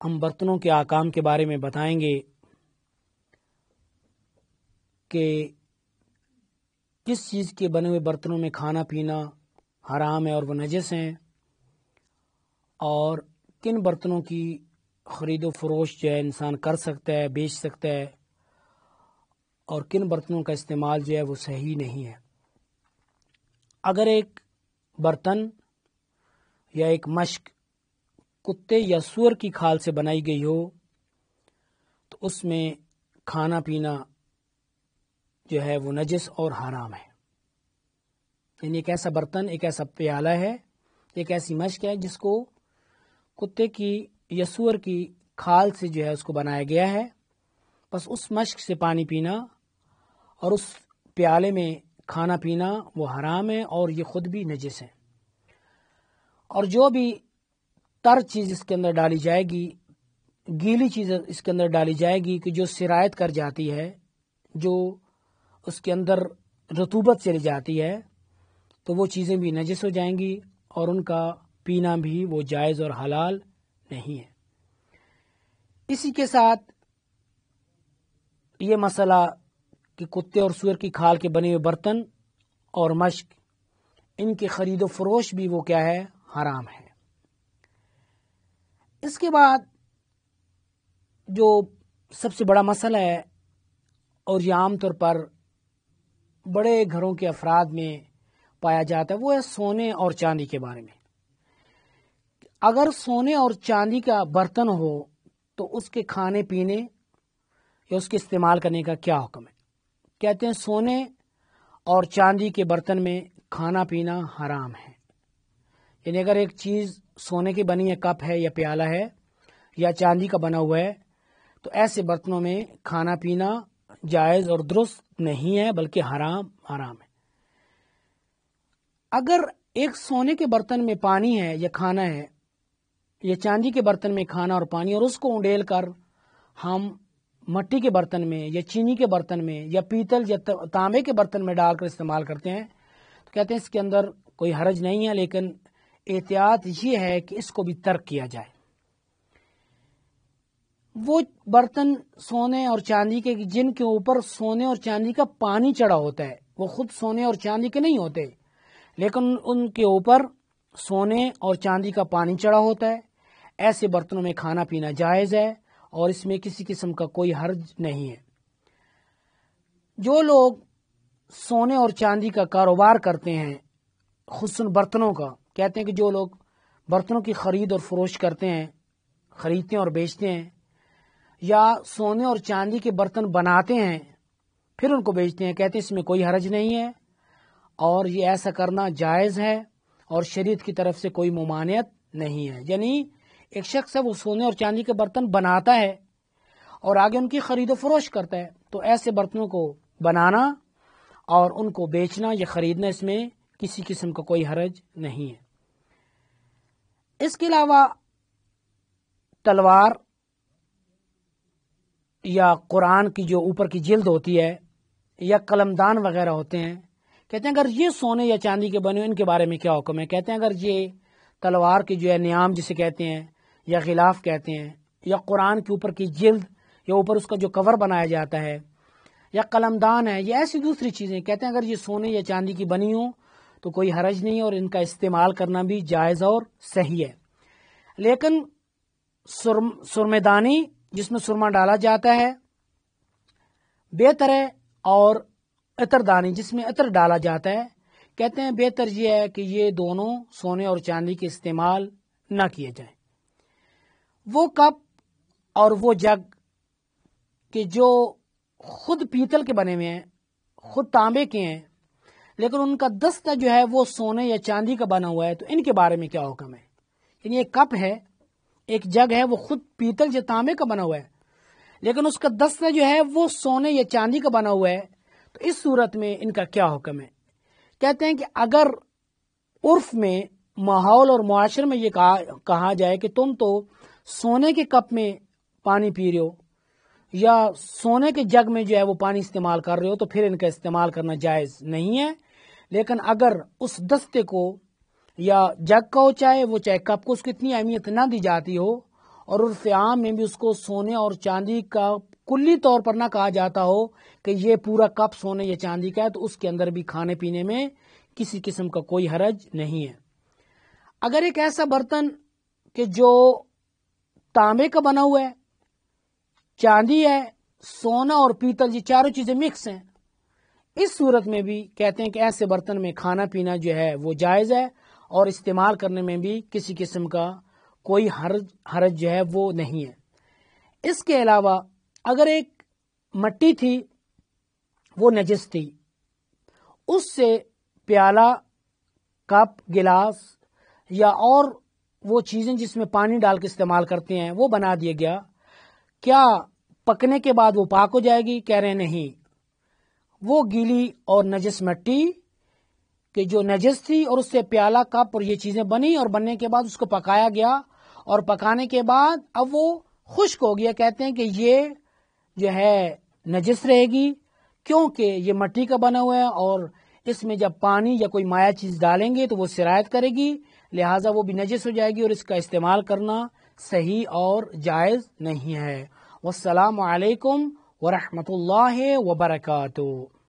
ہم برتنوں کے احکام کے بارے میں بتائیں گے کہ کس چیز کے بنے ہوئے برتنوں میں کھانا پینا حرام ہے اور وہ نجس ہیں، اور کن برتنوں کی خرید و فروخت جو ہے انسان کر سکتا ہے، بیچ سکتا ہے، اور کن برتنوں کا استعمال جو ہے وہ صحیح نہیں ہے۔ اگر ایک برتن یا ایک مشق کتے یا سور کی کھال سے بنائی گئی ہو تو اس میں کھانا پینا جو ہے وہ نجس اور حرام ہے۔ یعنی ایک ایسا برتن، ایک ایسا پیالہ ہے، ایک ایسی مشق ہے جس کو کتے کی یا سور کی کھال سے جو ہے اس کو بنایا گیا ہے، بس اس مشق سے پانی پینا اور اس پیالے میں کھانا پینا وہ حرام ہے اور یہ خود بھی نجس ہے۔ اور جو بھی تر چیز اس کے اندر ڈالی جائے گی، گیلی چیز اس کے اندر ڈالی جائے گی کہ جو سرایت کر جاتی ہے، جو اس کے اندر رطوبت چلی جاتی ہے، تو وہ چیزیں بھی نجس ہو جائیں گی اور ان کا پینا بھی وہ جائز اور حلال نہیں ہے۔ اسی کے ساتھ یہ مسئلہ کہ کتے اور سور کی کھال کے بنے ہوئے برتن اور مشق، ان کی خرید و فروش بھی وہ کیا ہے؟ حرام ہے۔ اس کے بعد جو سب سے بڑا مسئلہ ہے اور یہ عام طور پر بڑے گھروں کے افراد میں پایا جاتا ہے، وہ ہے سونے اور چاندی کے بارے میں۔ اگر سونے اور چاندی کا برتن ہو تو اس کے کھانے پینے یا اس کے استعمال کرنے کا کیا حکم ہے؟ کہتے ہیں سونے اور چاندی کے برتن میں کھانا پینا حرام ہے۔ یعنی اگر ایک چیز سونے کی بنی ہے، کپ ہے یا پیالہ ہے، یا چاندی کا بنا ہوا ہے، تو ایسے برتنوں میں کھانا پینا جائز اور درست نہیں ہے، بلکہ حرام ہے۔ اگر ایک سونے کے برتن میں پانی ہے یا کھانا ہے، یا چاندی کے برتن میں کھانا اور پانی، اور اس کو انڈیل کر ہم مٹی کے برتن میں یا چینی کے برتن میں یا پیتل یا تانبے کے برتن میں ڈال کر استعمال کرتے ہیں، تو کہتے ہیں اس کے اندر کوئی حرج نہیں ہے، لیکن احتیاط یہ ہے کہ اس کو بھی ترک کیا جائے۔ وہ برتن سونے اور چاندی کے جن کے اوپر سونے اور چاندی کا پانی چڑھا ہوتا ہے، وہ خود سونے اور چاندی کے نہیں ہوتے، لیکن ان کے اوپر سونے اور چاندی کا پانی چڑھا ہوتا ہے، ایسے برتنوں میں کھانا پینا جائز ہے اور اس میں کسی قسم کا کوئی حرج نہیں ہے۔ جو لوگ سونے اور چاندی کا کاروبار کرتے ہیں، خصوصاً برتنوں کا، کہتے ہیں کہ جو لوگ برتنوں کی خرید اور فروخت کرتے ہیں، خریدتے ہیں اور بیچتے ہیں، یا سونے اور چاندی کے برتن بناتے ہیں پھر ان کو بیچتے ہیں، کہتے ہیں اس میں کوئی حرج نہیں ہے اور یہ ایسا کرنا جائز ہے اور شریعت کی طرف سے کوئی ممانعت نہیں ہے۔ یعنی ایک شخص ہے، وہ سونے اور چاندی کے برتن بناتا ہے اور آگے ان کی خرید و فروخت کرتا ہے، تو ایسے برتنوں کو بنانا اور ان کو بیچنا یا خریدنا، اس میں کسی قسم کا کوئی حرج نہیں ہے۔ اس کے علاوہ تلوار یا قرآن کی جو اوپر کی جلد ہوتی ہے یا قلمدان وغیرہ ہوتے ہیں، کہتے ہیں اگر یہ سونے یا چاندی کے بنے ان کے بارے میں کیا حکم ہے؟ کہتے ہیں اگر یہ تلوار کی جو ہے نیام جسے کہتے ہیں یا غلاف کہتے ہیں، یا قرآن کے اوپر کی جلد یا اوپر اس کا جو کور بنایا جاتا ہے، یا قلمدان ہے، یا ایسی دوسری چیزیں، کہتے ہیں اگر یہ سونے یا چاندی کی بنی ہوں تو کوئی حرج نہیں ہے اور ان کا استعمال کرنا بھی جائز اور صحیح ہے۔ لیکن سرمےدانی جس میں سرما ڈالا جاتا ہے بہتر ہے، اور عطردانی جس میں عطر ڈالا جاتا ہے، کہتے ہیں بہتر یہ ہے کہ یہ دونوں سونے اور چاندی کے استعمال نہ کیے جائیں۔ وہ کپ اور وہ جگ کہ جو خود پیتل کے بنے ہوئے ہیں، خود تانبے کے ہیں، لیکن ان کا دستہ جو ہے وہ سونے یا چاندی کا بنا ہوا ہے، تو ان کے بارے میں کیا حکم ہے؟ یعنی ایک کپ ہے، ایک جگ ہے، وہ خود پیتل یا تانبے کا بنا ہوا ہے، لیکن اس کا دستہ جو ہے وہ سونے یا چاندی کا بنا ہوا ہے، تو اس صورت میں ان کا کیا حکم ہے؟ کہتے ہیں کہ اگر عرف میں، ماحول اور معاشرے میں یہ کہا جائے کہ تم تو سونے کے کپ میں پانی پی رہے ہو یا سونے کے جگ میں جو ہے وہ پانی استعمال کر رہے ہو، تو پھر ان کا استعمال کرنا جائز نہیں ہے۔ لیکن اگر اس دستے کو یا جگ کا ہو، چاہے کپ کو، اس کو اتنی اہمیت نہ دی جاتی ہو اور عرف عام میں بھی اس کو سونے اور چاندی کا کلی طور پر نہ کہا جاتا ہو کہ یہ پورا کپ سونے یا چاندی کا ہے، تو اس کے اندر بھی کھانے پینے میں کسی قسم کا کوئی حرج نہیں ہے۔ اگر ایک ایسا برتن کہ جو تانبے کا بنا ہوا ہے، چاندی ہے، سونا اور پیتل، یہ چاروں چیزیں مکس ہیں، اس صورت میں بھی کہتے ہیں کہ ایسے برتن میں کھانا پینا جو ہے وہ جائز ہے، اور استعمال کرنے میں بھی کسی قسم کا کوئی حرج جو ہے وہ نہیں ہے۔ اس کے علاوہ اگر ایک مٹی تھی، وہ نجس تھی، اس سے پیالہ، کپ، گلاس یا اور وہ چیزیں جس میں پانی ڈال کے استعمال کرتے ہیں وہ بنا دیا گیا، کیا پکنے کے بعد وہ پاک ہو جائے گی؟ کہہ رہے نہیں، وہ گیلی اور نجس مٹی کہ جو نجس تھی اور اس سے پیالہ، کپ اور یہ چیزیں بنی، اور بننے کے بعد اس کو پکایا گیا، اور پکانے کے بعد اب وہ خشک ہو گیا، کہتے ہیں کہ یہ جو ہے نجس رہے گی، کیونکہ یہ مٹی کا بنا ہوا ہے، اور اس میں جب پانی یا کوئی مائع چیز ڈالیں گے تو وہ سرایت کرے گی، لہٰذا وہ بھی نجس ہو جائے گی، اور اس کا استعمال کرنا صحیح اور جائز نہیں ہے۔ والسلام علیکم ورحمۃ اللہ وبرکاتہ۔